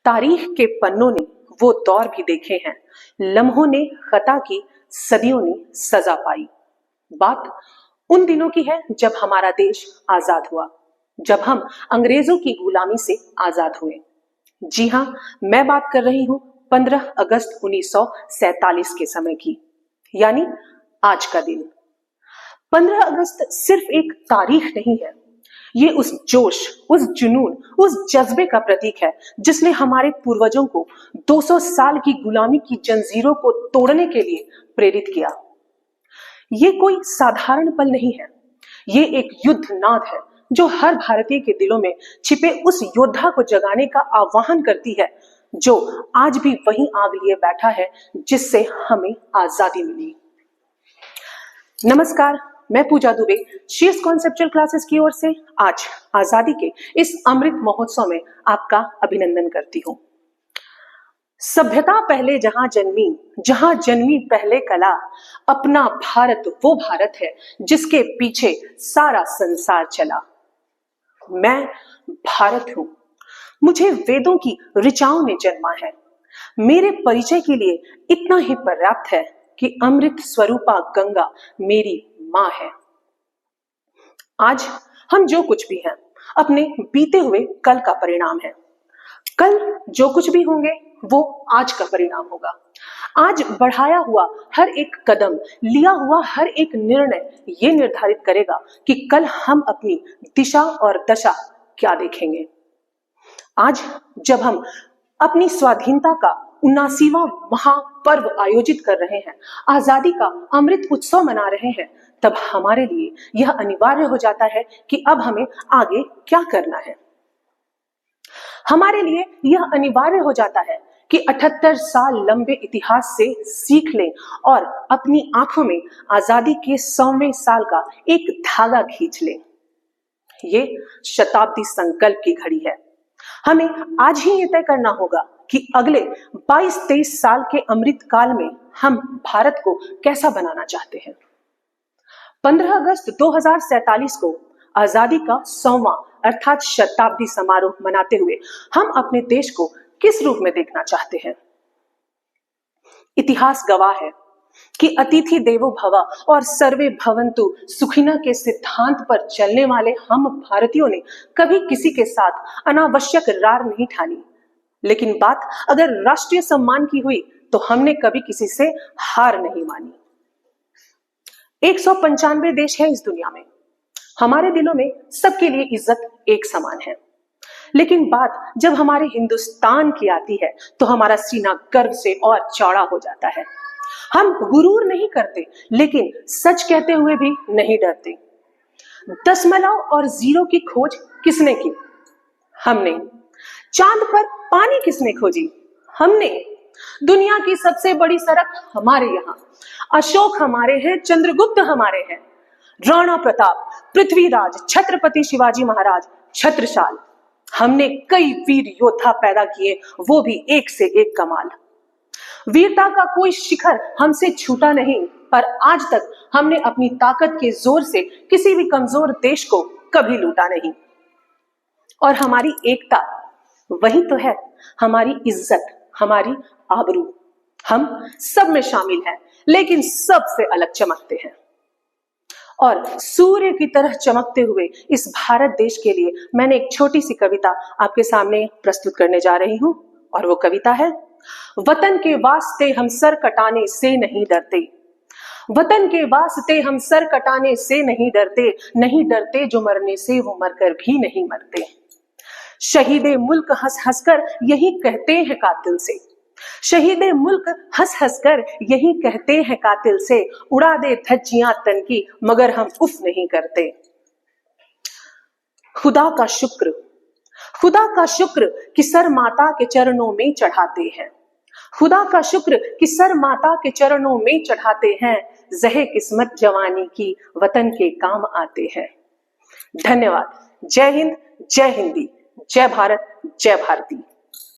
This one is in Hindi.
तारीख के पन्नों ने वो दौर भी देखे हैं, लम्हों ने खता की, सदियों ने सजा पाई। बात उन दिनों की है जब हमारा देश आजाद हुआ, जब हम अंग्रेजों की गुलामी से आजाद हुए। जी हां, मैं बात कर रही हूं 15 अगस्त 1947 के समय की, यानी आज का दिन। 15 अगस्त सिर्फ एक तारीख नहीं है, ये उस जोश, उस जुनून, उस जज्बे का प्रतीक है जिसने हमारे पूर्वजों को 200 साल की गुलामी की जंजीरों को तोड़ने के लिए प्रेरित किया। ये कोई साधारण पल नहीं है, ये एक युद्ध नाद है जो हर भारतीय के दिलों में छिपे उस योद्धा को जगाने का आह्वान करती है जो आज भी वहीं आग लिए बैठा है जिससे हमें आजादी मिली। नमस्कार, मैं पूजा दुबे शीर्ष कॉन्सेप्चुअल क्लासेस की ओर से आज आजादी के इस अमृत महोत्सव में आपका अभिनंदन करती हूँ। सभ्यता पहले जहां जन्मी पहले कला, अपना भारत वो भारत है जिसके पीछे सारा संसार चला। मैं भारत हूं, मुझे वेदों की ऋचाओं ने जन्मा है। मेरे परिचय के लिए इतना ही पर्याप्त है कि अमृत स्वरूपा गंगा मेरी मां है। आज हम जो कुछ भी हैं अपने बीते हुए कल का परिणाम है। कल जो कुछ भी होंगे वो आज का परिणाम होगा। आज बढ़ाया हुआ हर एक कदम, लिया हुआ हर एक निर्णय ये निर्धारित करेगा कि कल हम अपनी दिशा और दशा क्या देखेंगे। आज जब हम अपनी स्वाधीनता का 79वां महापर्व आयोजित कर रहे हैं, आजादी का अमृत उत्सव मना रहे हैं, तब हमारे लिए यह अनिवार्य हो जाता है कि अब हमें आगे क्या करना है। हमारे लिए यह अनिवार्य हो जाता है कि 78 साल लंबे इतिहास से सीख लें और अपनी आंखों में आजादी के 100वें साल का एक धागा खींच लें। ये शताब्दी संकल्प की घड़ी है। हमें आज ही ये तय करना होगा कि अगले 22-23 साल के अमृत काल में हम भारत को कैसा बनाना चाहते हैं। 15 अगस्त 2047 को आजादी का 100वां अर्थात शताब्दी समारोह मनाते हुए हम अपने देश को किस रूप में देखना चाहते हैं। इतिहास गवाह है कि अतिथि देवो भव और सर्वे भवन्तु सुखिनः के सिद्धांत पर चलने वाले हम भारतीयों ने कभी किसी के साथ अनावश्यक रार नहीं ठानी, लेकिन बात अगर राष्ट्रीय सम्मान की हुई तो हमने कभी किसी से हार नहीं मानी। 195 देश है इस दुनिया में, हमारे दिलों में सबके लिए इज्जत एक समान है, लेकिन बात जब हमारे हिंदुस्तान की आती है तो हमारा सीना गर्व से और चौड़ा हो जाता है। हम गुरूर नहीं करते, लेकिन सच कहते हुए भी नहीं डरते। दशमलव और जीरो की खोज किसने की? हमने। चांद पर पानी किसने खोजी? हमने। दुनिया की सबसे बड़ी सड़क हमारे यहाँ। अशोक हमारे हैं, चंद्रगुप्त हमारे हैं, राणा प्रताप, पृथ्वीराज, छत्रपति शिवाजी महाराज, छत्रसाल। हमने कई वीर योद्धा पैदा किए, वो भी एक से एक कमाल। वीरता का कोई शिखर हमसे छूटा नहीं, पर आज तक हमने अपनी ताकत के जोर से किसी भी कमजोर देश को कभी लूटा नहीं। और हमारी एकता वही तो है हमारी इज्जत, हमारी आबरू। हम सब में शामिल हैं, लेकिन सबसे अलग चमकते हैं। और सूर्य की तरह चमकते हुए इस भारत देश के लिए मैंने एक छोटी सी कविता आपके सामने प्रस्तुत करने जा रही हूं, और वो कविता है, वतन के वास्ते हम सर कटाने से नहीं डरते। वतन के वास्ते हम सर कटाने से नहीं डरते, नहीं डरते जो मरने से वो मरकर भी नहीं मरते। शहीदे मुल्क हंस हंसकर यही कहते हैं कातिल से, शहीदे मुल्क हंस हंसकर यही कहते हैं कातिल से, उड़ा दे धज्जियां तन की मगर हम उफ नहीं करते। खुदा का शुक्र कि सर माता के चरणों में चढ़ाते हैं। खुदा का शुक्र कि सर माता के चरणों में चढ़ाते हैं, जहे किस्मत जवानी की वतन के काम आते हैं। धन्यवाद। जय हिंद, जय हिंदी, जय भारत, जय भारती।